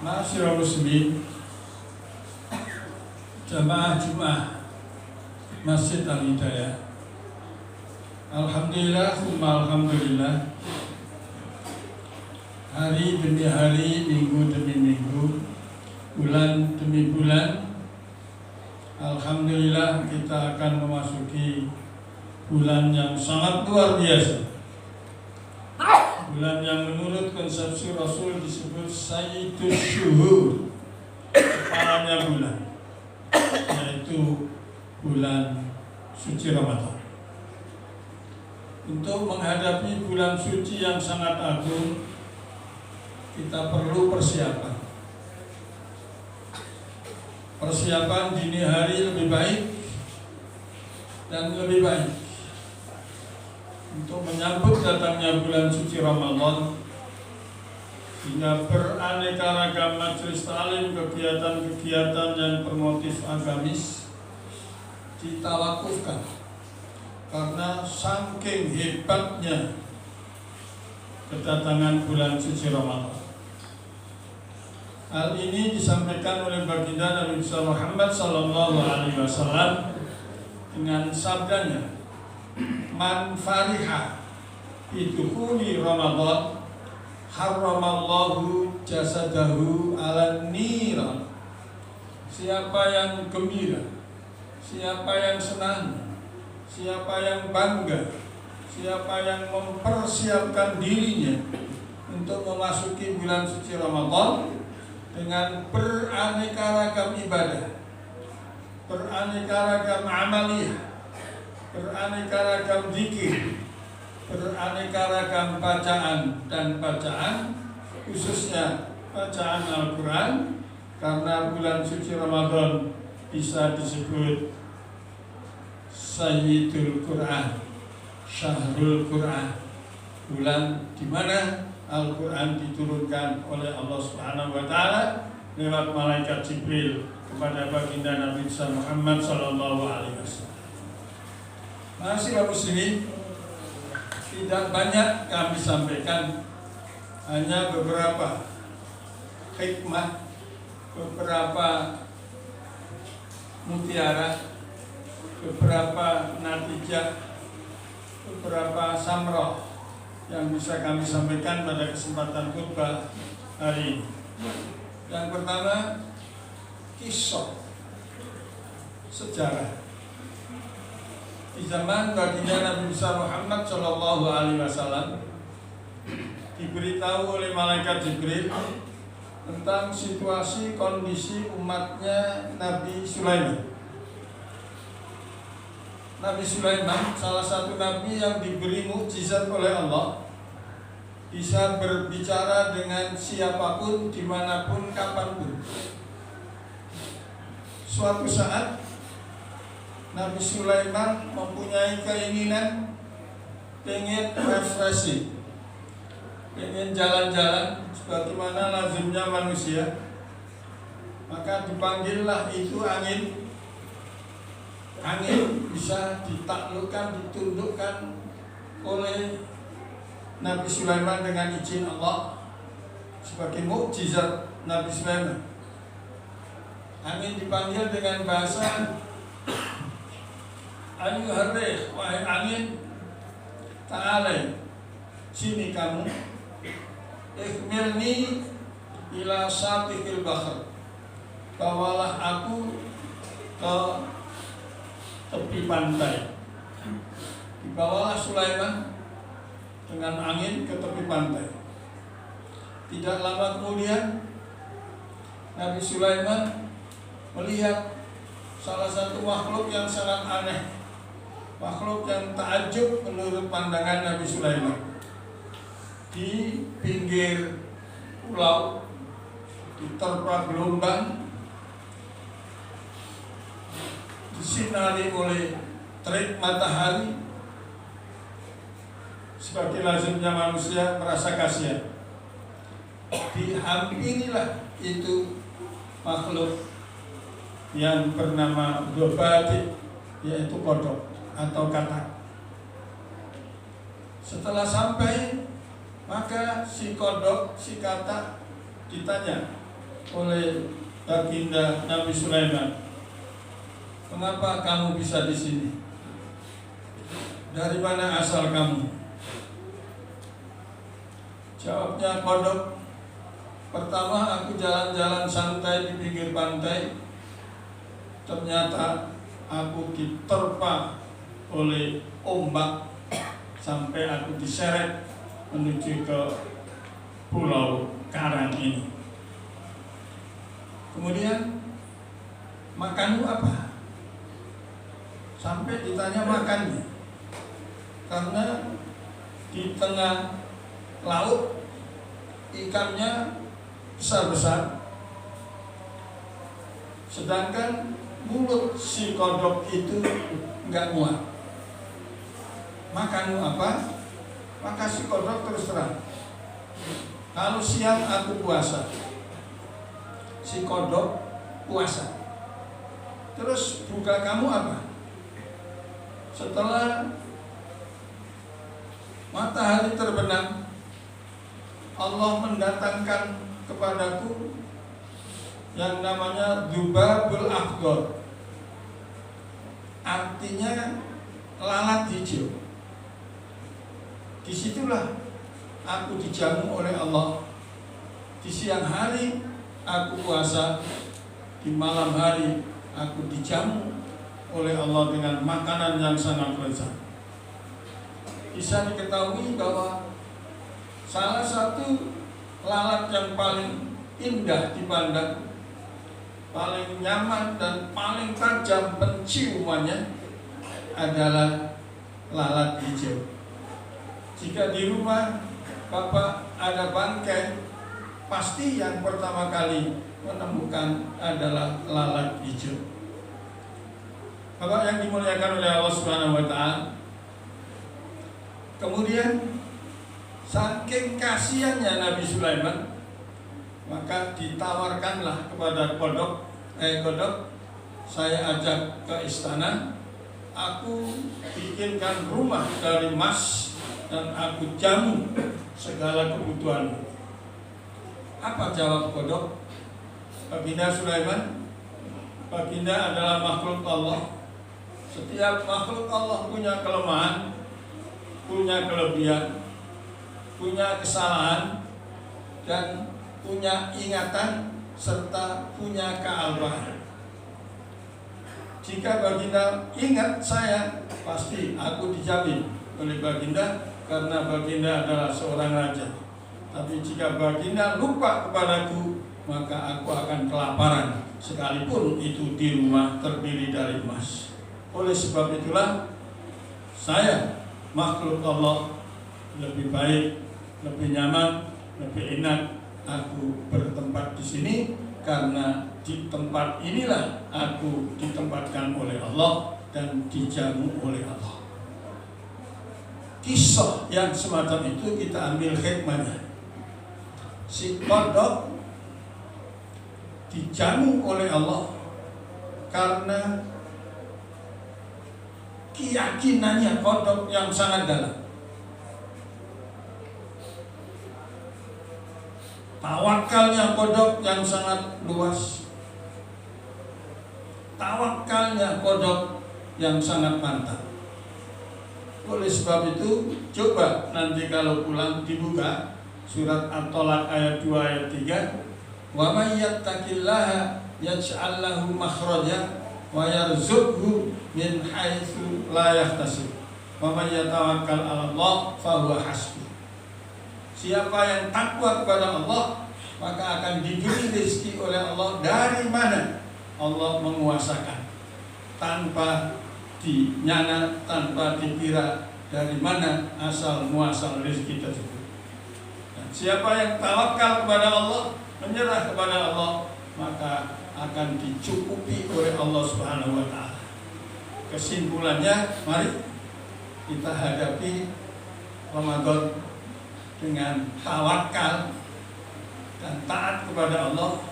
Ma'asyiral muslimin, jamaah Jumat Masjid Al-Hidayah. Alhamdulillah, summa alhamdulillah. Hari demi hari, minggu demi minggu, bulan demi bulan, alhamdulillah kita akan memasuki bulan yang sangat luar biasa. Bulan yang menurut konsepsi Rasul disebut Sayyidus Syuhur, kepalanya bulan, yaitu bulan suci Ramadan. Untuk menghadapi bulan suci yang sangat agung, kita perlu persiapan. Persiapan dini hari lebih baik dan lebih baik untuk menyambut datangnya bulan suci Ramadan, sehingga beraneka ragam majelis ta'lim, kegiatan-kegiatan yang bermotif agamis ditawakufkan karena saking hebatnya kedatangan bulan suci Ramadan. Hal ini disampaikan oleh baginda Nabi Muhammad SAW dengan sabdanya, "Man fariha bidukhuli Ramadan harramallahu jasadahu ala niran." Siapa yang gembira, siapa yang senang, siapa yang bangga, siapa yang mempersiapkan dirinya untuk memasuki bulan suci Ramadan dengan beraneka ragam ibadah, beraneka ragam amaliyah, beraneka ragam zikir, beraneka ragam bacaan dan bacaan, khususnya bacaan Al-Quran, karena bulan suci Ramadan bisa disebut Sayyidul Quran, Syahrul Quran, bulan di mana Al-Quran diturunkan oleh Allah Subhanahu wa Ta'ala lewat malaikat Jibril kepada baginda Nabi Muhammad sallallahu alaihi wasallam. Ma'asyiral muslimin, tidak banyak kami sampaikan, hanya beberapa hikmah, beberapa mutiara, beberapa natijah, beberapa samrah yang bisa kami sampaikan pada kesempatan khutbah hari ini. Yang pertama, kisah sejarah. Di zaman baginda Nabi Muhammad SAW diberitahu oleh malaikat Jibril tentang situasi kondisi umatnya Nabi Sulaiman. Nabi Sulaiman salah satu nabi yang diberi mukjizat oleh Allah, bisa berbicara dengan siapapun, dimanapun, kapanpun. Suatu saat Nabi Sulaiman mempunyai keinginan pengen refreshing, pengen jalan-jalan sebagaimana lazimnya manusia. Maka dipanggillah itu angin. Angin bisa ditaklukkan, ditundukkan oleh Nabi Sulaiman dengan izin Allah sebagai mukjizat Nabi Sulaiman. Angin dipanggil dengan bahasa, "Ayyuhar rih, wahai angin, ta'ala, sini kamu, ikhmilni ila satiqil bahr, bawalah aku ke tepi pantai." Dibawalah Sulaiman dengan angin ke tepi pantai. Tidak lama kemudian Nabi Sulaiman melihat salah satu makhluk yang sangat aneh, makhluk yang takjub menurut pandangan Nabi Sulaiman. Di pinggir pulau, diterpa gelombang, disinari oleh terik matahari, sebagai lazimnya manusia merasa kasihan. Dihampirilah itu makhluk yang bernama Dobati, yaitu kodok atau katak. Setelah sampai, maka si kodok, si katak ditanya, oleh baginda Nabi Sulaiman, "Mengapa kamu bisa di sini? Dari mana asal kamu?" Jawabnya kodok, "Pertama aku jalan-jalan santai di pinggir pantai. Ternyata aku diterpa oleh ombak sampai aku diseret menuju ke pulau karang ini. Kemudian makanmu apa?" Sampai ditanya makannya, karena di tengah laut ikannya besar-besar, sedangkan mulut si kodok itu nggak muat. "Makanmu apa?" Maka si kodok terus terang, "Kalau siang aku puasa." Si kodok puasa. "Terus buka kamu apa?" "Setelah matahari terbenam, Allah mendatangkan kepadaku yang namanya Dzubabul Akhdar, artinya lalat hijau. Disitulah aku dijamu oleh Allah. Di siang hari aku puasa, di malam hari aku dijamu oleh Allah dengan makanan yang sangat lezat." Bisa diketahui bahwa salah satu lalat yang paling indah dipandang, paling nyaman dan paling tajam penciumannya adalah lalat hijau. Jika di rumah Bapak ada bangkai, pasti yang pertama kali menemukan adalah lalat hijau. Bapak yang dimuliakan oleh Allah Subhanahu wa Ta'ala, kemudian saking kasihannya Nabi Sulaiman, maka ditawarkanlah kepada kodok, "Saya ajak ke istana, aku bikinkan rumah dari emas dan aku jamu segala kebutuhanmu." Apa jawab kodok? Baginda Sulaiman, baginda adalah makhluk Allah. Setiap makhluk Allah punya kelemahan, punya kelebihan, punya kesalahan, dan punya ingatan serta punya kealpahan. Jika baginda ingat saya, pasti aku dijamin oleh baginda, karena baginda adalah seorang raja. Tapi jika baginda lupa kepadaku, maka aku akan kelaparan, sekalipun itu di rumah terdiri dari emas. Oleh sebab itulah saya, makhluk Allah, lebih baik, lebih nyaman, lebih enak aku bertempat di sini, karena di tempat inilah aku ditempatkan oleh Allah dan dijamu oleh Allah. Kisah yang semacam itu kita ambil hikmahnya. Si kodok dijamu oleh Allah karena keyakinannya kodok yang sangat dalam, tawakalnya kodok yang sangat luas, tawakalnya kodok yang sangat mantap. Oleh sebab itu, coba nanti kalau pulang dibuka surat At-Tolak ayat 2 ayat 3, "Wa may yattaqillaha yaj'al lahu makhraja wa yarzuqhu min haitsu la yahtasib wa may yatawakkal 'ala Allah fa huwa hasbuh." Siapa yang takwa kepada Allah, maka akan diberi rezeki oleh Allah dari mana Allah menguasakan, tanpa dinyana, tanpa dikira dari mana asal muasal rezeki tersebut. Dan siapa yang tawakal kepada Allah, menyerah kepada Allah, maka akan dicukupi oleh Allah Subhanahu wa Ta'ala. Kesimpulannya, mari kita hadapi Ramadan dengan tawakal dan taat kepada Allah.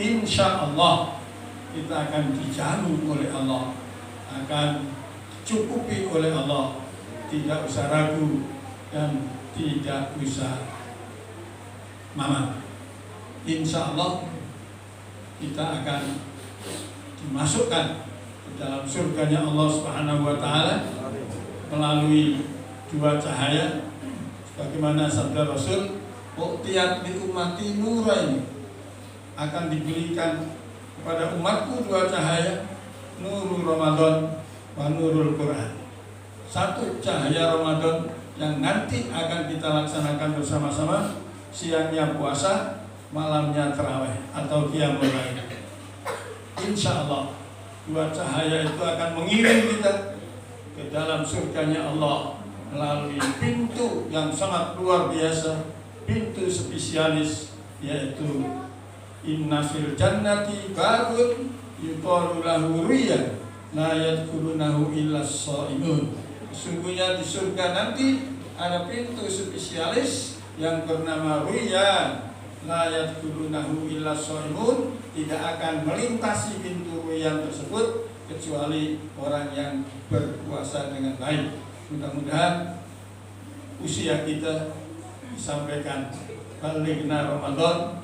Insya Allah kita akan dijamu oleh Allah, akan dicukupi oleh Allah, tidak usah ragu dan tidak usah mamang. insya Allah kita akan dimasukkan ke dalam surganya Allah Subhanahu wa taala melalui dua cahaya sebagaimana sabda Rasul, "Uqtiyat li ummati nuraini," akan diberikan kepada umatku dua cahaya, nurul Ramadan wa nurul Quran. Satu cahaya Ramadan yang nanti akan kita laksanakan bersama-sama, siangnya puasa, malamnya tarawih atau qiyamul lail. Insya Allah dua cahaya itu akan mengiring kita ke dalam surganya Allah melalui pintu yang sangat luar biasa, pintu spesialis, yaitu inna fil jannati babun yuqalu lahu riyan la yadkhulunahu illa as-shaimun. Sesungguhnya di surga nanti ada pintu spesialis yang bernama riyan la yadkhulunahu illa as-shaimun, tidak akan melintasi pintu riyan tersebut kecuali orang yang berpuasa dengan baik. Mudah-mudahan usia kita disampaikan balighna Ramadan,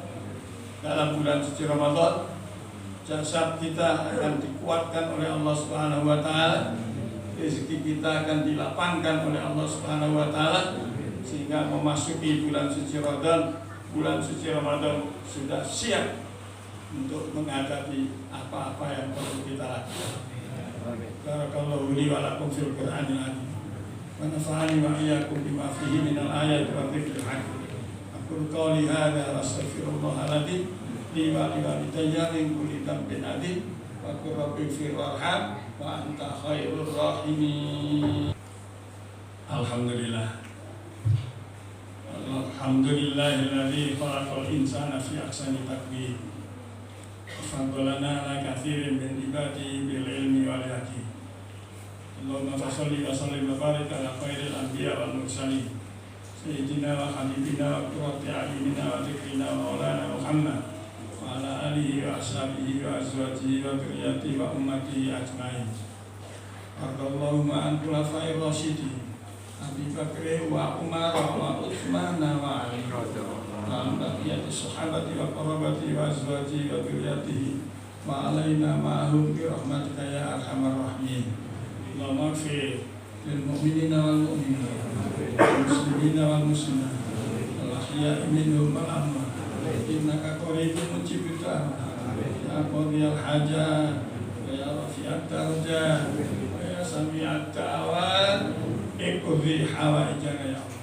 dalam bulan suci Ramadan jasad kita akan dikuatkan oleh Allah Subhanahu wa taala, rezeki kita akan dilapangkan oleh Allah Subhanahu wa taala, sehingga memasuki bulan suci Ramadan sudah siap untuk menghadapi apa-apa yang perlu kita lakukan. Barakallahu li wa lakum fil Qur'anil azim. Wa nafa'ani wa iyyakum bima fihi minal ayati wa dzikril hakim. Aqulu qawli hadza wa astaghfirullahal adzim li wa liwalidayya min kulli dhanbin adzim wa qur rabbi ighfir warham wa anta khairur rahimin. Alhamdulillah. Alhamdulillahilladzi khalaqal insana fi ahsani taqwim. Fadlana ala katsirin min ibadihi bil ilmi wal yaqin. Allahumma shalli wa sallim wa barik ala khairil anbiya wal mursalin sayyidina wa habibina wa qurrati a'yunina wa dzikrina wa maulana Muhammad wa ala alihi wa ashabihi wa azwajihi wa dzurriyyatihi wa ummatihi ajmain. Allahumma an khulafa'ir rasyidin Abi Bakr wa Umar wa Utsman wa Ali wa baqiyati sahabati wa qarabati wa azwaji wa dzurriyyatihi wa alaina ma'ahum bi rahmatika ya arhamar rahimin. Allahumma ighfir lil mu'minina wal mu'minat wal muslimina wal muslimat wal ahya'i minhum wal amwat innaka qaribun mujibud da'wat ya qadiyal hajat wa ya rafi'at darajat wa ya sami'at da'wat iqdi hawaijana ya Allah.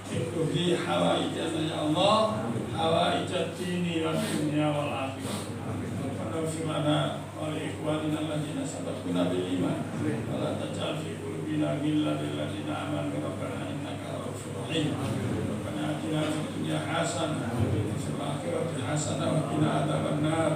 Iqdi hawaijana ya Allah, hawaijat dini wa dunya wal akhirah. Rabbana ighfir lana wa li ikhwanina alladziina sabaquna bil iman wa la taj'al fi qulubina ghillan lil ladziina amanu rabbana innaka ra'ufur rahim. Rabbana atina fid dunya hasanah wa fil akhirati hasanah wa qina adzabannar.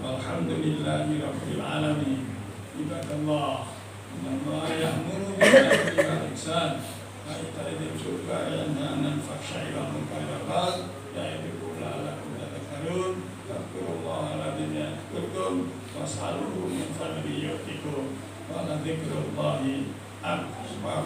Walhamdulillahi rabbil alamin. Ibadallah, innallaha ya'muru bil 'adli wal ihsan وإيتاء ذي القربى وينهى عن الفحشاء والمنكر والبغي يعظكم لعلكم تذكرون فاذكروا الله العظيم يذكركم واسألوه من فضله يؤتكم ولذكر الله أكبر.